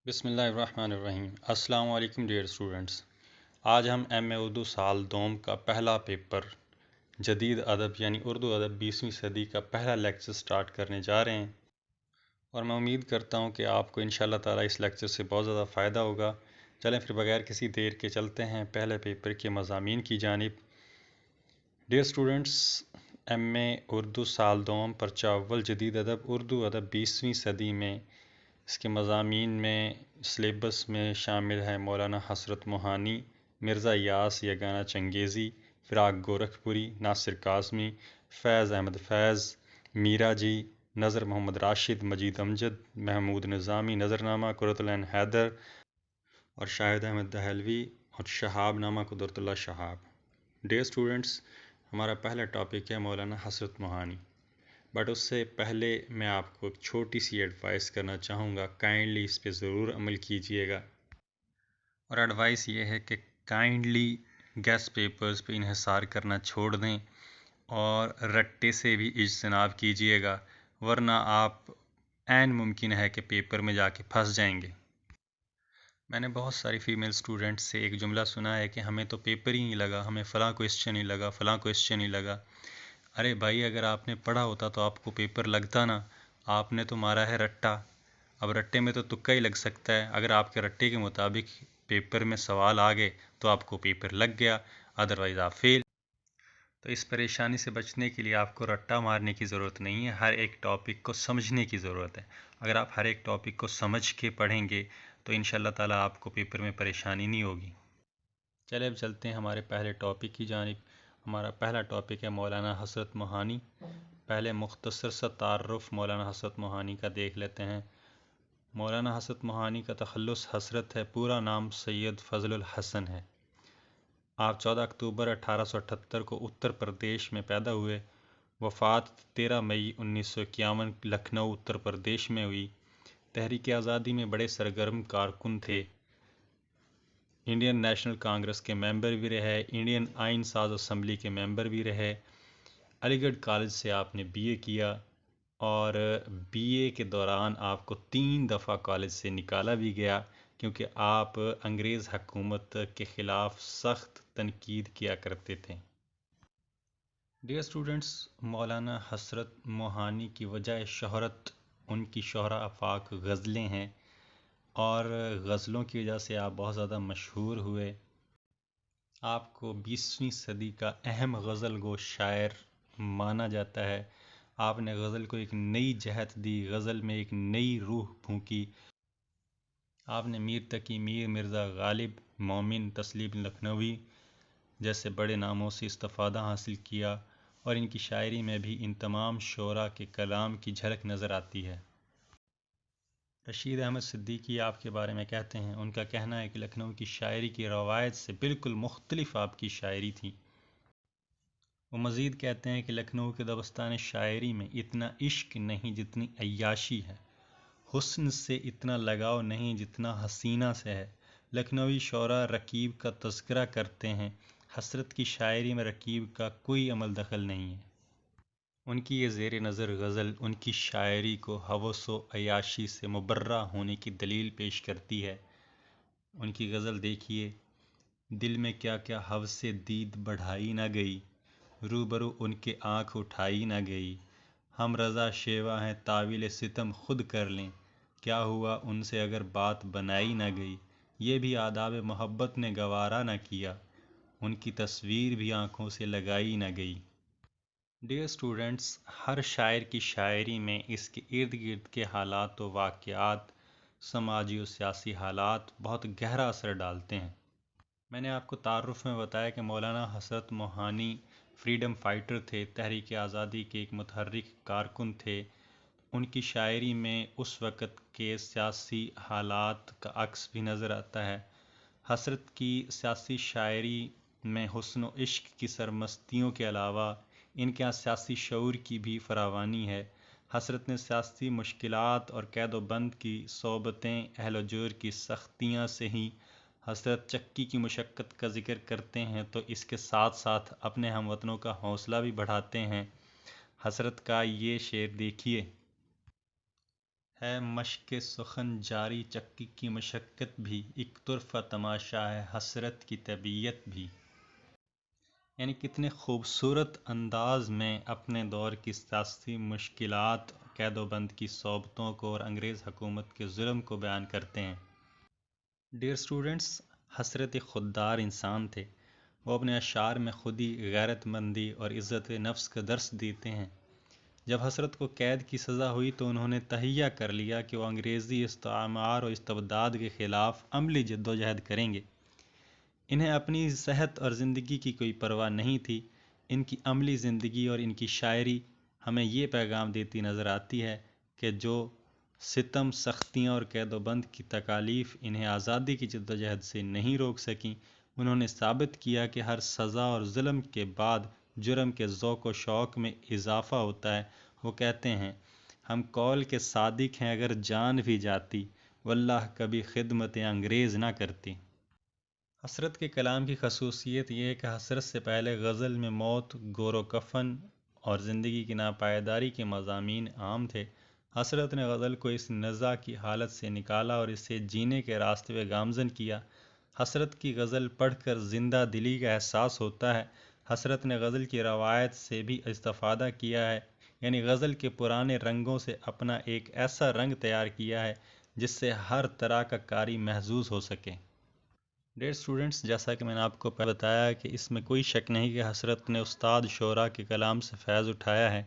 بسم اللہ الرحمن الرحیم۔ السلام علیکم ڈیئر اسٹوڈنٹس۔ آج ہم ایم اے اردو سال دوم کا پہلا پیپر جدید ادب یعنی اردو ادب 20ویں صدی کا پہلا لیکچر سٹارٹ کرنے جا رہے ہیں، اور میں امید کرتا ہوں کہ آپ کو انشاءاللہ تعالیٰ اس لیکچر سے بہت زیادہ فائدہ ہوگا۔ چلیں پھر بغیر کسی دیر کے چلتے ہیں پہلے پیپر کے مضامین کی جانب۔ ڈیئر اسٹوڈنٹس، ایم اے اردو سال دوم پرچہ اول جدید ادب اردو ادب 20ویں صدی میں، اس کے مضامین میں سلیبس میں شامل ہے مولانا حسرت موہانی، مرزا یاس یگانہ چنگیزی، فراق گورکھپوری، ناصر کاظمی، فیض احمد فیض، میرا جی، نذر محمد راشد، مجید امجد، محمود نظامی، نظرنامہ قرۃ العین حیدر اور شاہد احمد دہلوی، اور شہاب نامہ قدرت اللہ شہاب۔ ڈیئر اسٹوڈنٹس، ہمارا پہلا ٹاپک ہے مولانا حسرت موہانی، بٹ اس سے پہلے میں آپ کو ایک چھوٹی سی ایڈوائس کرنا چاہوں گا، کائنڈلی اس پہ ضرور عمل کیجئے گا۔ اور ایڈوائس یہ ہے کہ کائنڈلی گیسٹ پیپرز پہ انحصار کرنا چھوڑ دیں اور رٹے سے بھی اجتناب کیجئے گا، ورنہ آپ عین ممکن ہے کہ پیپر میں جا کے پھنس جائیں گے۔ میں نے بہت ساری فیمیل اسٹوڈنٹس سے ایک جملہ سنا ہے کہ ہمیں تو پیپر ہی نہیں لگا، ہمیں فلاں کویسچن ہی لگا، فلاں کویسچن ہی لگا۔ ارے بھائی، اگر آپ نے پڑھا ہوتا تو آپ کو پیپر لگتا نا، آپ نے تو مارا ہے رٹا۔ اب رٹے میں تو تکا ہی لگ سکتا ہے، اگر آپ کے رٹے کے مطابق پیپر میں سوال آ گئے تو آپ کو پیپر لگ گیا، ادروائز آپ فیل۔ تو اس پریشانی سے بچنے کے لیے آپ کو رٹا مارنے کی ضرورت نہیں ہے، ہر ایک ٹاپک کو سمجھنے کی ضرورت ہے۔ اگر آپ ہر ایک ٹاپک کو سمجھ کے پڑھیں گے تو انشاءاللہ تعالیٰ آپ کو پیپر میں پریشانی نہیں ہوگی۔ چلے اب چلتے ہیں ہمارے پہلے ٹاپک کی جانب۔ ہمارا پہلا ٹاپک ہے مولانا حسرت موہانی۔ پہلے مختصر سا تعارف مولانا حسرت موہانی کا دیکھ لیتے ہیں۔ مولانا حسرت موہانی کا تخلص حسرت ہے، پورا نام سید فضل الحسن ہے۔ آپ 14 اکتوبر 1878 کو اتر پردیش میں پیدا ہوئے۔ وفات 13 مئی 1951 لکھنؤ اتر پردیش میں ہوئی۔ تحریک آزادی میں بڑے سرگرم کارکن تھے۔ انڈین نیشنل کانگریس کے ممبر بھی رہے، انڈین آئین ساز اسمبلی کے ممبر بھی رہے۔ علی گڑھ کالج سے آپ نے بی اے کیا، اور بی اے کے دوران آپ کو 3 دفعہ کالج سے نکالا بھی گیا کیونکہ آپ انگریز حکومت کے خلاف سخت تنقید کیا کرتے تھے۔ ڈیئر اسٹوڈنٹس، مولانا حسرت موہانی کی وجہ شہرت ان کی شہرہ آفاق غزلیں ہیں، اور غزلوں کی وجہ سے آپ بہت زیادہ مشہور ہوئے۔ آپ کو 20ویں صدی کا اہم غزل گو شاعر مانا جاتا ہے۔ آپ نے غزل کو ایک نئی جہت دی، غزل میں ایک نئی روح پھونکی۔ آپ نے میر تقی، میر مرزا غالب، مومن، تسلیم لکھنوی جیسے بڑے ناموں سے استفادہ حاصل کیا، اور ان کی شاعری میں بھی ان تمام شعراء کے کلام کی جھلک نظر آتی ہے۔ رشید احمد صدیقی آپ کے بارے میں کہتے ہیں، ان کا کہنا ہے کہ لکھنؤ کی شاعری کی روایت سے بالکل مختلف آپ کی شاعری تھی۔ وہ مزید کہتے ہیں کہ لکھنؤ کے دبستان شاعری میں اتنا عشق نہیں جتنی عیاشی ہے، حسن سے اتنا لگاؤ نہیں جتنا حسینہ سے ہے۔ لکھنوی شعراء رکیب کا تذکرہ کرتے ہیں، حسرت کی شاعری میں رکیب کا کوئی عمل دخل نہیں ہے۔ ان کی یہ زیر نظر غزل ان کی شاعری کو ہوس و عیاشی سے مبرہ ہونے کی دلیل پیش کرتی ہے۔ ان کی غزل دیکھیے: دل میں کیا کیا ہوس دید بڑھائی نہ گئی، روبرو ان کے آنکھ اٹھائی نہ گئی، ہم رضا شیوا ہیں تاویل ستم خود کر لیں، کیا ہوا ان سے اگر بات بنائی نہ گئی، یہ بھی آداب محبت نے گوارا نہ کیا، ان کی تصویر بھی آنکھوں سے لگائی نہ گئی۔ ڈیئر اسٹوڈنٹس، ہر شاعر کی شاعری میں اس کے ارد گرد کے حالات و واقعات، سماجی و سیاسی حالات بہت گہرا اثر ڈالتے ہیں۔ میں نے آپ کو تعارف میں بتایا کہ مولانا حسرت موہانی فریڈم فائٹر تھے، تحریک آزادی کے ایک متحرک کارکن تھے۔ ان کی شاعری میں اس وقت کے سیاسی حالات کا عکس بھی نظر آتا ہے۔ حسرت کی سیاسی شاعری میں حسن و عشق کی سرمستیوں کے علاوہ ان کے یہاں سیاسی شعور کی بھی فراوانی ہے۔ حسرت نے سیاسی مشکلات اور قید و بند کی صعوبتیں، اہل و جور کی سختیاں سے ہی۔ حضرت چکی کی مشقت کا ذکر کرتے ہیں تو اس کے ساتھ ساتھ اپنے ہم وطنوں کا حوصلہ بھی بڑھاتے ہیں۔ حسرت کا یہ شعر دیکھیے: ہے مشق سخن جاری چکی کی مشقت بھی، ایک طرفہ تماشا ہے حسرت کی طبیعت بھی۔ یعنی کتنے خوبصورت انداز میں اپنے دور کی سیاسی مشکلات، قید و بند کی صعوبتوں کو اور انگریز حکومت کے ظلم کو بیان کرتے ہیں۔ ڈیئر اسٹوڈنٹس، حسرت خوددار انسان تھے۔ وہ اپنے اشعار میں خودی، غیرت مندی اور عزت نفس کا درس دیتے ہیں۔ جب حسرت کو قید کی سزا ہوئی تو انہوں نے تہیہ کر لیا کہ وہ انگریزی استعمار اور استبداد کے خلاف عملی جدوجہد کریں گے۔ انہیں اپنی صحت اور زندگی کی کوئی پرواہ نہیں تھی۔ ان کی عملی زندگی اور ان کی شاعری ہمیں یہ پیغام دیتی نظر آتی ہے کہ جو ستم، سختیاں اور قید و بند کی تکالیف انہیں آزادی کی جدوجہد سے نہیں روک سکیں، انہوں نے ثابت کیا کہ ہر سزا اور ظلم کے بعد جرم کے ذوق و شوق میں اضافہ ہوتا ہے۔ وہ کہتے ہیں، ہم قول کے صادق ہیں اگر جان بھی جاتی، واللہ کبھی خدمت انگریز نہ کرتی۔ حسرت کے کلام کی خصوصیت یہ ہے کہ حسرت سے پہلے غزل میں موت، گور و کفن اور زندگی کی ناپائیداری کے مضامین عام تھے۔ حسرت نے غزل کو اس نزاع کی حالت سے نکالا اور اسے جینے کے راستے پہ گامزن کیا۔ حسرت کی غزل پڑھ کر زندہ دلی کا احساس ہوتا ہے۔ حسرت نے غزل کی روایت سے بھی استفادہ کیا ہے، یعنی غزل کے پرانے رنگوں سے اپنا ایک ایسا رنگ تیار کیا ہے جس سے ہر طرح کا قاری محظوظ ہو سکے۔ ڈیئر اسٹوڈنٹس، جیسا کہ میں نے آپ کو پہلے بتایا کہ اس میں کوئی شک نہیں کہ حسرت نے استاد شعراء کے کلام سے فیض اٹھایا ہے۔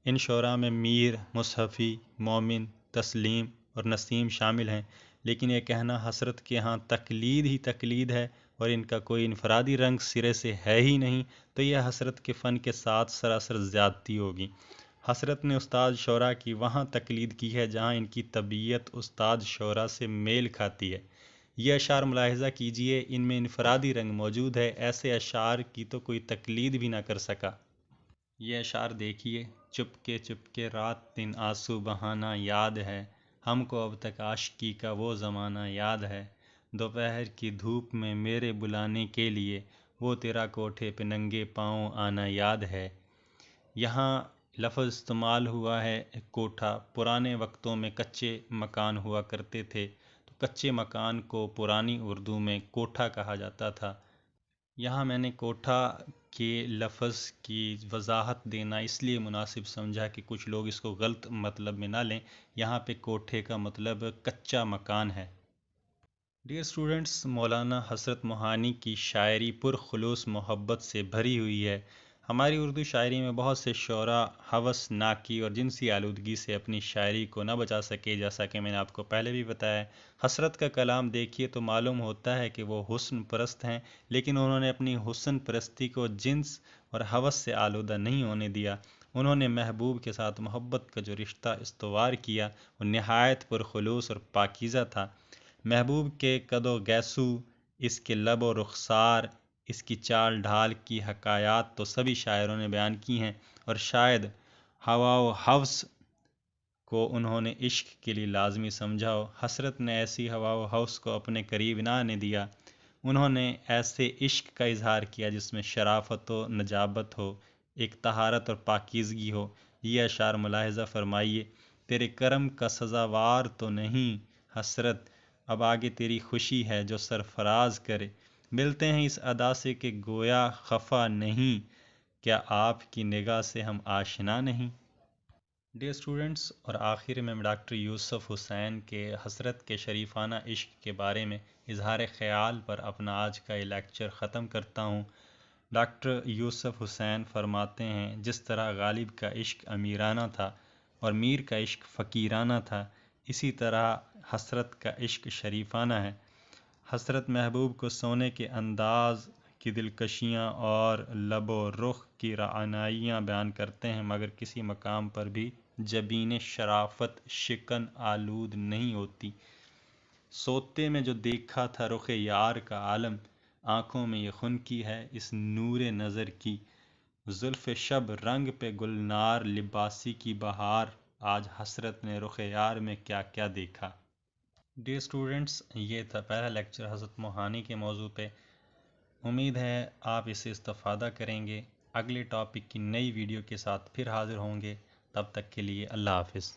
ان شعراء میں میر، مصحفی، مومن، تسلیم اور نسیم شامل ہیں، لیکن یہ کہنا حسرت کے ہاں تقلید ہی تقلید ہے اور ان کا کوئی انفرادی رنگ سرے سے ہے ہی نہیں، تو یہ حسرت کے فن کے ساتھ سراسر زیادتی ہوگی۔ حسرت نے استاد شعراء کی وہاں تقلید کی ہے جہاں ان کی طبیعت استاد شعراء سے میل کھاتی ہے۔ یہ اشعار ملاحظہ کیجئے، ان میں انفرادی رنگ موجود ہے، ایسے اشعار کی تو کوئی تقلید بھی نہ کر سکا۔ یہ اشعار دیکھیے، چپکے رات دن آنسو بہانا یاد ہے، ہم کو اب تک عاشقی کا وہ زمانہ یاد ہے، دوپہر کی دھوپ میں میرے بلانے کے لیے وہ تیرا کوٹھے پہ ننگے پاؤں آنا یاد ہے۔ یہاں لفظ استعمال ہوا ہے کوٹھا۔ پرانے وقتوں میں کچے مکان ہوا کرتے تھے، تو کچے مکان کو پرانی اردو میں کوٹھا کہا جاتا تھا۔ یہاں میں نے کوٹھا کے لفظ کی وضاحت دینا اس لیے مناسب سمجھا کہ کچھ لوگ اس کو غلط مطلب میں نہ لیں۔ یہاں پہ کوٹھے کا مطلب کچا مکان ہے۔ ڈیئر اسٹوڈنٹس، مولانا حسرت موہانی کی شاعری پرخلوص محبت سے بھری ہوئی ہے۔ ہماری اردو شاعری میں بہت سے شعراء ہوس ناکی اور جنسی آلودگی سے اپنی شاعری کو نہ بچا سکے، جیسا کہ میں نے آپ کو پہلے بھی بتایا۔ حسرت کا کلام دیکھیے تو معلوم ہوتا ہے کہ وہ حسن پرست ہیں، لیکن انہوں نے اپنی حسن پرستی کو جنس اور ہوس سے آلودہ نہیں ہونے دیا۔ انہوں نے محبوب کے ساتھ محبت کا جو رشتہ استوار کیا وہ نہایت پرخلوص اور پاکیزہ تھا۔ محبوب کے قد و گیسو، اس کے لب و رخسار، اس کی چال ڈھال کی حکایات تو سبھی شاعروں نے بیان کی ہیں، اور شاید ہوا و ہوس کو انہوں نے عشق کے لیے لازمی سمجھا ہو۔ حسرت نے ایسی ہوا و ہوس کو اپنے قریب نہ آنے دیا۔ انہوں نے ایسے عشق کا اظہار کیا جس میں شرافت و نجابت ہو، ایک طہارت اور پاکیزگی ہو۔ یہ اشعار ملاحظہ فرمائیے، تیرے کرم کا سزاوار تو نہیں حسرت، اب آگے تیری خوشی ہے جو سرفراز کرے۔ ملتے ہیں اس ادا سے کہ گویا خفا نہیں، کیا آپ کی نگاہ سے ہم آشنا نہیں۔ ڈیئر اسٹوڈنٹس، اور آخر میں ڈاکٹر یوسف حسین کے حسرت کے شریفانہ عشق کے بارے میں اظہار خیال پر اپنا آج کا یہ لیکچر ختم کرتا ہوں۔ ڈاکٹر یوسف حسین فرماتے ہیں، جس طرح غالب کا عشق امیرانہ تھا اور میر کا عشق فقیرانہ تھا، اسی طرح حسرت کا عشق شریفانہ ہے۔ حسرت محبوب کو سونے کے انداز کی دلکشیاں اور لب و رخ کی رعنائیاں بیان کرتے ہیں، مگر کسی مقام پر بھی جبین شرافت شکن آلود نہیں ہوتی۔ سوتے میں جو دیکھا تھا رخ یار کا عالم، آنکھوں میں یہ خنکی ہے اس نور نظر کی، زلف شب رنگ پہ گلنار لباسی کی بہار، آج حسرت نے رخ یار میں کیا کیا دیکھا۔ ڈیئر اسٹوڈنٹس، یہ تھا پہلا لیکچر حضرت موہانی کے موضوع پہ۔ امید ہے آپ اس سے استفادہ کریں گے۔ اگلے ٹاپک کی نئی ویڈیو کے ساتھ پھر حاضر ہوں گے، تب تک کے لیے اللہ حافظ۔